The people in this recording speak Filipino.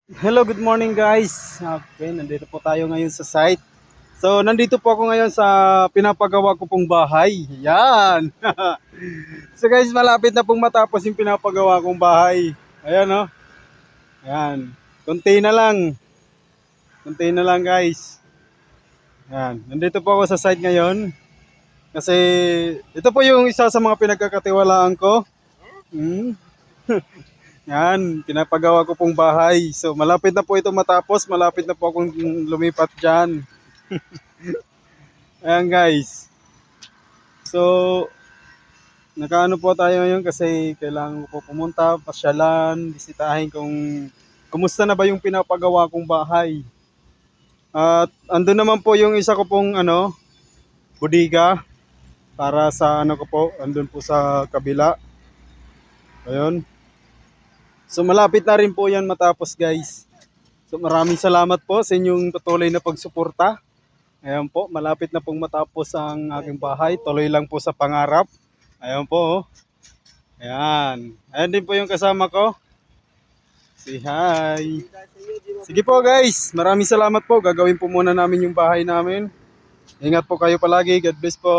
Hello, good morning guys. Okay, nandito po tayo ngayon sa site. So, nandito po ako ngayon sa pinapagawa ko pong bahay. Yan. So guys, malapit na pong matapos yung pinapagawa kong bahay. Ayan oh. Ayan. Konti na lang. Konti na lang guys. Ayan. Nandito po ako sa site ngayon. Kasi ito po yung isa sa mga pinagkakatiwalaan ko. Hmm. Yan, pinapagawa ko pong bahay. So, malapit na po ito matapos. Malapit na po akong lumipat dyan. Ayan guys. So, nakaano po tayo ngayon kasi kailangan ko po pumunta, pasyalan, bisitahin kung kumusta na ba yung pinapagawa kong bahay. At andun naman po yung isa ko pong bodega para sa ano ko po, andun po sa kabila. Ayun. So malapit na rin po yan matapos guys. So maraming salamat po sa inyong patuloy na pagsuporta. Ayan po, malapit na pong matapos ang aking bahay. Tuloy lang po sa pangarap. Ayan po. Oh. Ayan. Ayan din po yung kasama ko. Say hi. Sige po guys, maraming salamat po. Gagawin po muna namin yung bahay namin. Ingat po kayo palagi. God bless po.